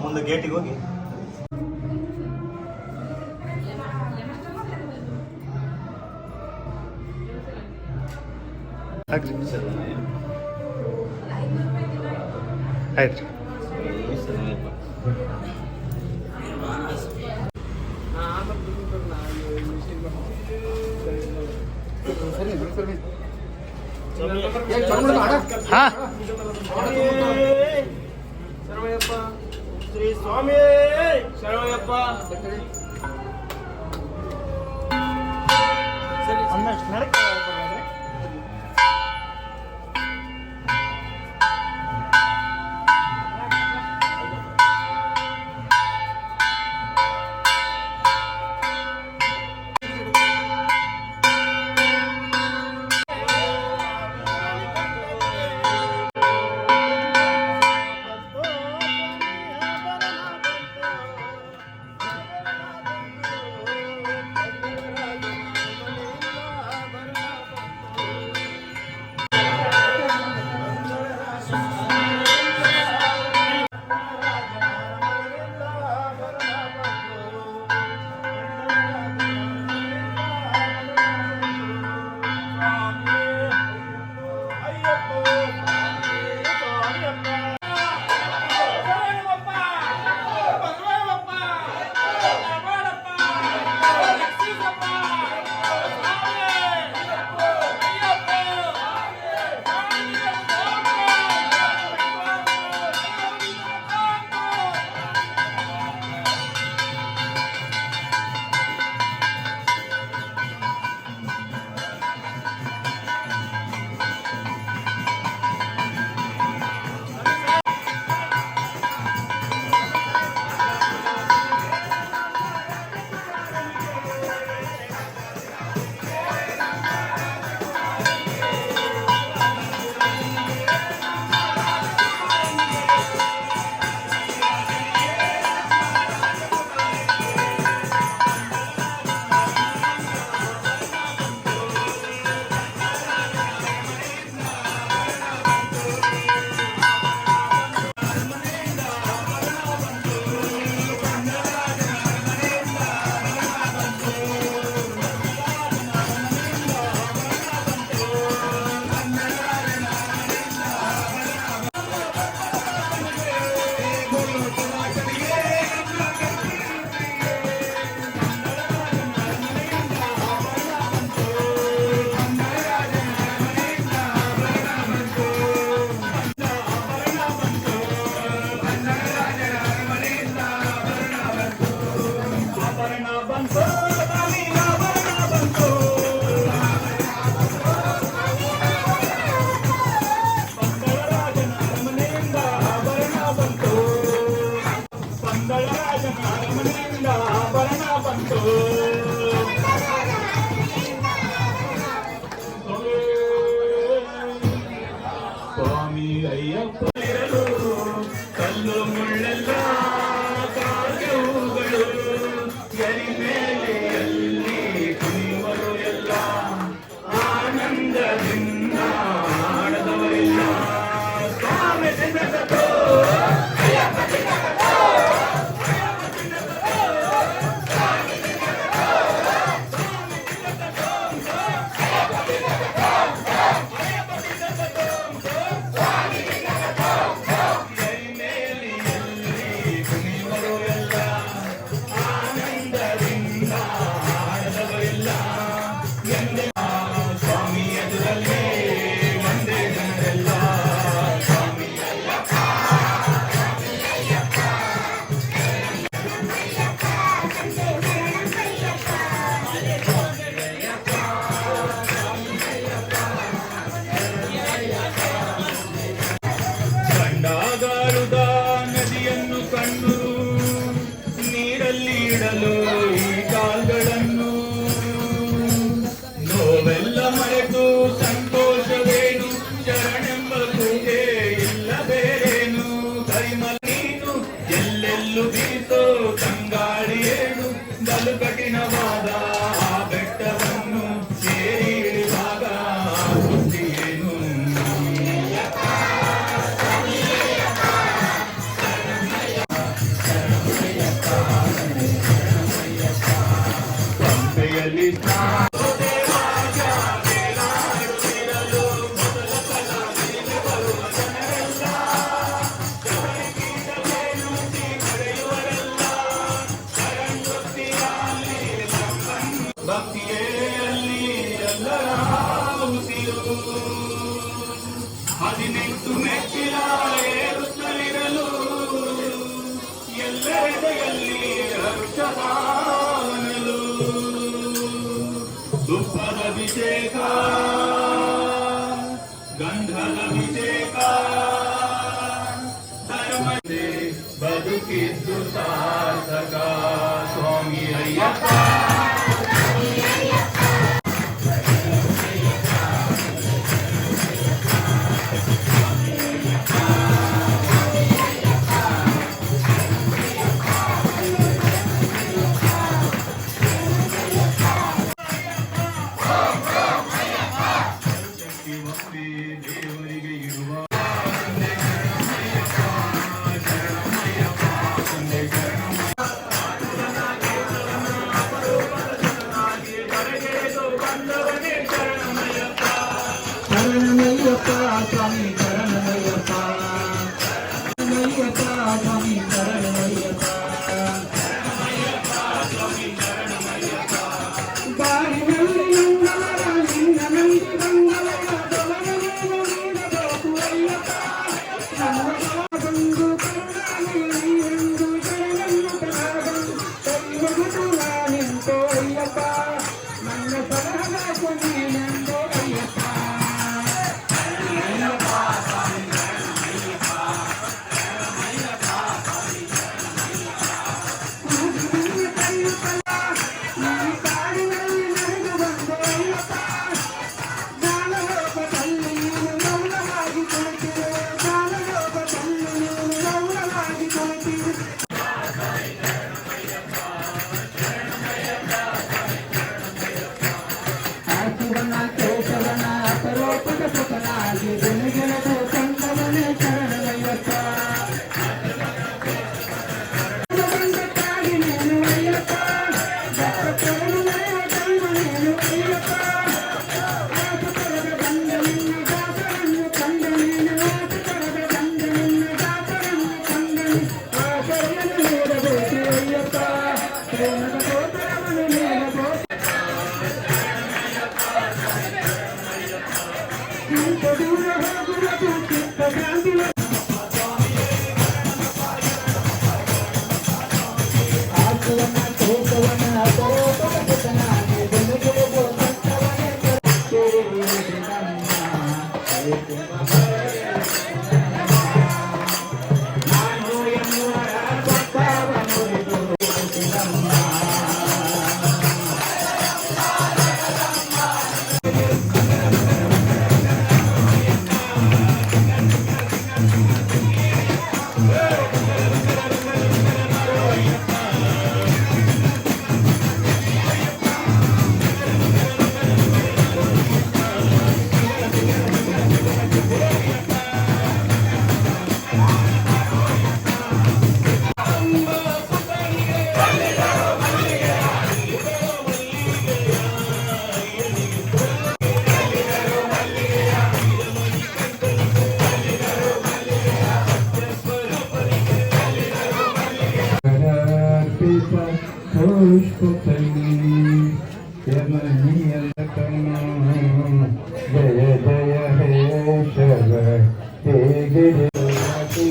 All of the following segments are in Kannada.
ಮುಂದೆ ಗೇಟಿಗೆ ಹೋಗಿ ಆಯ್ತು. ಹಾ ಶ್ರೀ ಸ್ವಾಮಿ ಶರಣಯ್ಯಪ್ಪ. ಅಯ್ಯಪ್ಪಲಿರಲು ಕಲ್ಲು ಮುಳ್ಳೆಲ್ಲ ಕಾಗೆ ಹೂಗಳು ಎರಿಮೇಲೆಯಲ್ಲಿ ಕುಣಿಯುವರು ಎಲ್ಲ ಆನಂದದಿಂದ ಆಡದವರಿಲ್ಲ ಸ್ವಾಮಿ ತಿನ್ನಕತ್ತೋ ಕಂಡಾಗಾರುದ ನದಿಯನ್ನು ಕಂಡು ನೀರಲ್ಲಿ ಇಡಲು ಈ ಕಾಲ್ಗಳನ್ನು ನೋವೆಲ್ಲ ಮರೆತು ಸಂತೋಷವೇನು ಶರಣೆಂಬ ಕೂಗೆ ಇಲ್ಲ ಬೇರೇನು ಕರಿಮಲ ನೀನು ಎಲ್ಲೆಲ್ಲೂ ಬೀಸೋ ತಂಗಾಳಿ ಏನು ಬಲು ಕಠಿಣವಾದ ಆ ಬೆಟ್ಟವನ್ನು ಸೇರಿ ಇಳಿದಾಗ ಏನು ಪಂಪೆಯಲ್ಲಿ ಭಕ್ತಿಯಲ್ಲಿ ಎಲ್ಲರ ಉಸಿರು 18 ಮೆಟ್ಟಿಲ ಏರುತ್ತಲಿರಲು ಎಲ್ಲೆಡೆಯಲ್ಲಿ ಹರ್ಷವಾನಲು ತುಪ್ಪದ ಅಭಿಷೇಕ ಗಂಧದ ಅಭಿಷೇಕ ಧರ್ಮದೇ ಬದುಕಿದ್ದು ಸಾರ್ಥಕ ಸ್ವಾಮಿ ಅಯ್ಯಪ್ಪ ದೇವರಿಗೆ ಇರುವ ಶರಣಮಯ್ಯಪ್ಪ ಸ್ವಾಮಿ ಶರಣಮಯ್ಯಪ್ಪ ಶರಣಮಯ್ಯಪ್ಪ ಸ್ವಾಮಿ ಶರಣಮಯ್ಯಪ್ಪ ಬಾರಿನಲ್ಲಿ ನಂದವರ ನಿನ್ನ ನಂದಿ ಬಂದವರ ದೊಲವನ್ನು ನೀಡಬೇಕು ಅಯ್ಯಪ್ಪ ನನ್ನ ಬಂದು ಕರುಣಾಮಯಿ ಎಂದು ಶರಣನ್ನು ತರಗನು ಕೈಮಗುಟು ನಾನೆಂತೋ ಅಯ್ಯಪ್ಪ ನನ್ನ ಸಲಹದ ನೀನೆಂದೋ ಅಯ್ಯಪ್ಪ పుష్పకని యమనీయలకమా జయ జయ హే శవ హే గిరిరాజు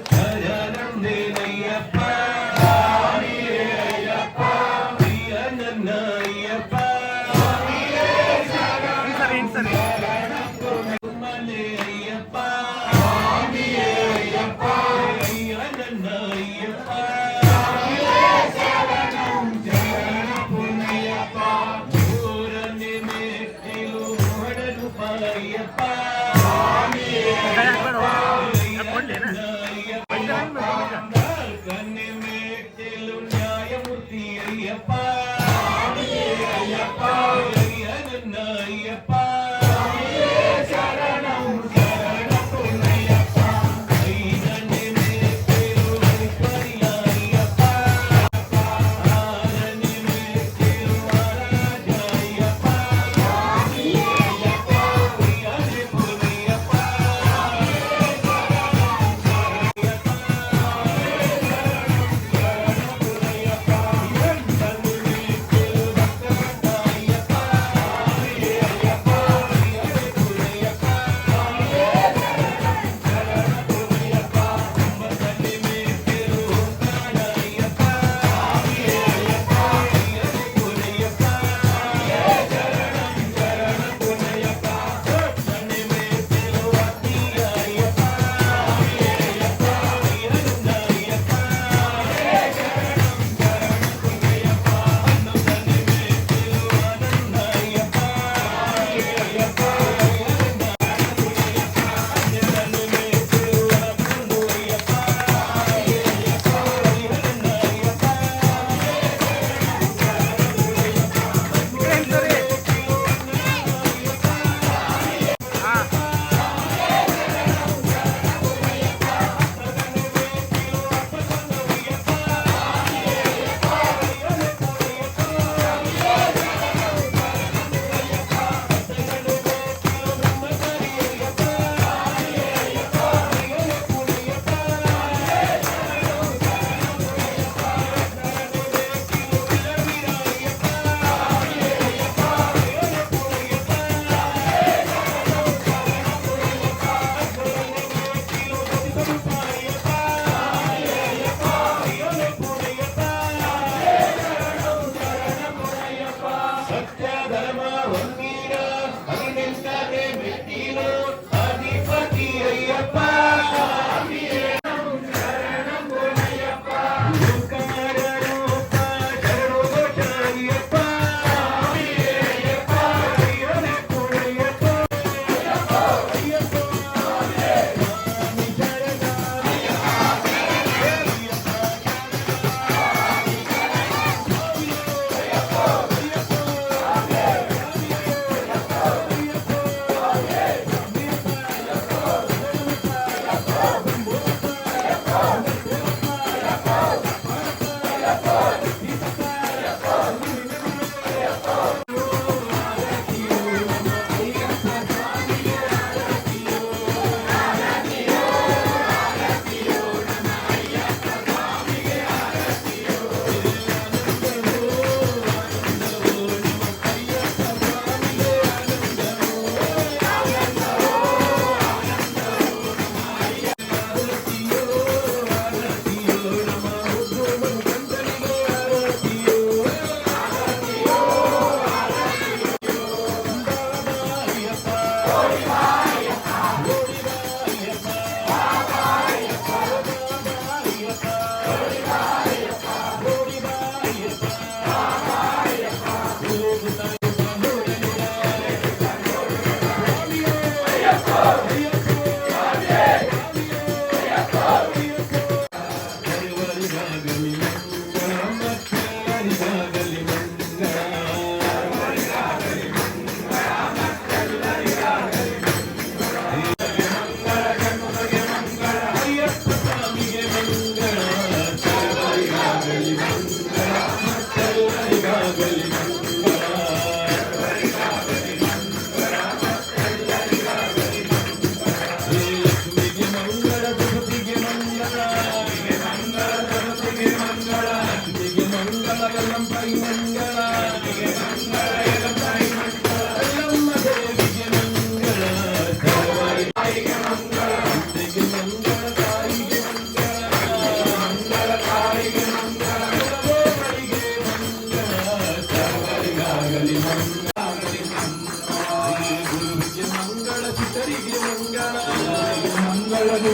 శరణం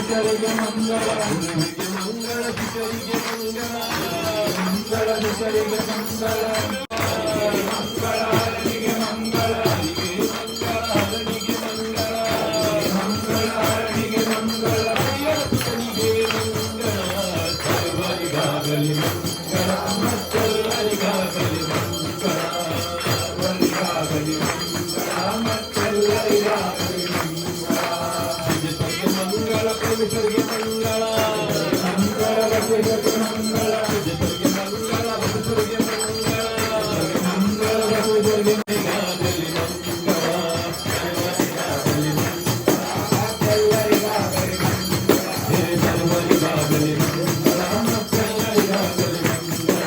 ಶಿಖರಿಗೆ ಮಂಗಳ ಮಂಗಳ ಶಿಖರಿಗೆ ಮಂಗಳ ಮಂಗಳ ಶಿಖರಿಗೆ ಮಂಗಳ ಮಂಗಳ ಹರಣಿಗೆ ಮಂಗಳ ಮಂಗಳ ಹರಣಿಗೆ ಮಂಗಳ ಮಂಗಳ ಹರಣಿಗೆ ಮಂಗಳ ಶಿಖರಿಗೆ ಮಂಗಳ ಸರ್ವರಿಗಾಗಲಿ ಮಂಗಳ ಮತ್ತೆಲ್ಲರಿಗಾಗಲಿ ಮಂಗಳ ಸರ್ವರಿಗಾಗಲಿ ಮಂಗಳ ಮತ್ತೆಲ್ಲರಿಗಾಗಲಿ ಮಂಗಳ ಪರಮೇಶ್ವರಿಗೆ ಮಂಗಳ ಮಂಗಳ ಪರಮೇಶ್ವರಿಗೆ ಮಂಗಳ ಪರಮೇಶ್ವರಿಗೆ ಮಂಗಳ ಪರಮೇಶ್ವರಿಗೆ ಮಂಗಳ ಮಂಗಳ ಪರಮೇಶ್ವರಿಗೆ ಗಾಗಲಿ ಮಂಗಳ ಸರ್ವರಿಗಾಗಲಿ ಮಂಗಳ ಮತ್ತೆಲ್ಲರಿಗಾಗಲಿ ಮಂಗಳ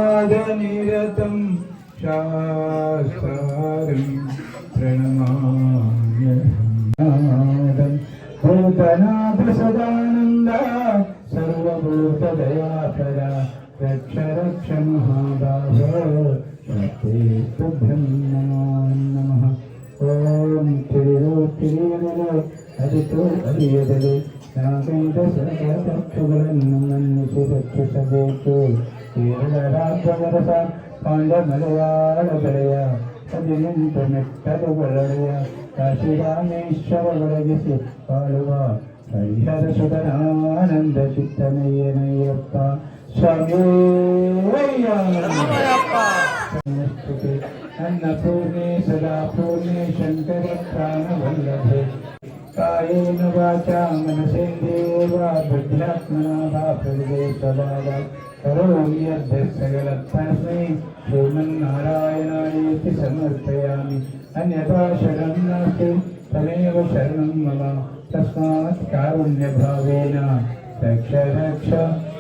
प्रसादनिरतं शास्त्रं प्रणमाम्यहं भूतनाथ सदानन्द सर्वभूतदयापरा रक्ष रक्ष महाबाहो ते तुभ्यं नमो नमः ॐ तिरिरो तिरियनलो अदितो अदियदले नागैद सर्वतक्षुಗಳನ್ನು ಮನ್ನಿಸಿ ರಕ್ಷಿಸಬೇಕು ಕೇರಳ ರಾಜ್ಯವರಸ ಪಾಂಡಮಲಯಾಳ ಬೆಳೆಯ ಹದಿನೆಂಟು ಮೆಟ್ಟಲುಗಳಳೆಯ ಕಾಶಿರಾಮೇಶ್ವರ ಒಳಗಿಸಿ ಬಾಳುವ ಹರಿಹರ ಸುಧನಾನಂದ ಚಿತ್ತನಯ್ಯನಯ್ಯಪ್ಪ ಸ್ವಾಮಿಯಯ್ಯ ಅನ್ನಪೂರ್ಣೆ ಸದಾ ಪೂರ್ಣೆ ಶಂಕರ ಪ್ರಾಣವಲ್ಲಭೆ कायेन वाचा मनसेन्द्रियेर्वा बुद्ध्यात्मना वा प्रकृते स्वभावात् करोमि यद्यत् सकलतस्मै श्रीमन्नारायणायेति समर्पयामि अन्यथा शरणं नास्ति तमेव शरणं मम तस्मात् कारुण्यभावेन रक्ष रक्ष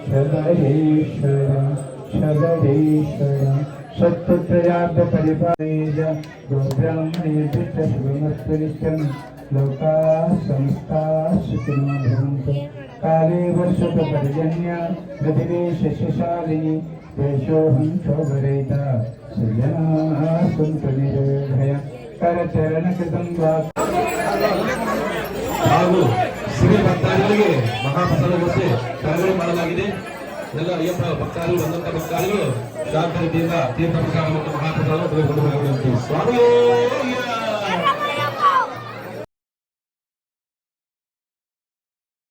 शबरीश्वर शबरीश्वर सत्पुत्रयाब्द परिपालयेज गोब्राह्मणेभ्यश्च शुभमस्तु नित्यं लोकाः समस्ताः सुखिनो भवन्तु काले वर्षतु पर्जन्य पृथिवी शस्यशालिनी देशोऽहं शोभरहिता सज्जनाः सन्तु निर्भय करचरणकृतं वा ಹಾಗೂ ಶಿವ ಭಕ್ತಾದಿಗಳಿಗೆ ಮಹಾಪ್ರಸಾದದಂತೆ ತರಬೇತಿ ಮಾಡಲಾಗಿದೆ. ಎಲ್ಲ ಅಯ್ಯಪ್ಪ ಭಕ್ತಾದಿಗಳು ಬಂದಂತ ಭಕ್ತಾದಿಗಳು ಶ್ರಾದ್ದದಿಂದ ತೀರ್ಥ ಪ್ರಸಾದ ಮತ್ತು ಮಹಾಪ್ರಸಾದ ತೆಗೆದುಕೊಂಡು ಹೋಗಬೇಕು. ಸ್ವಾಮಿಯೇ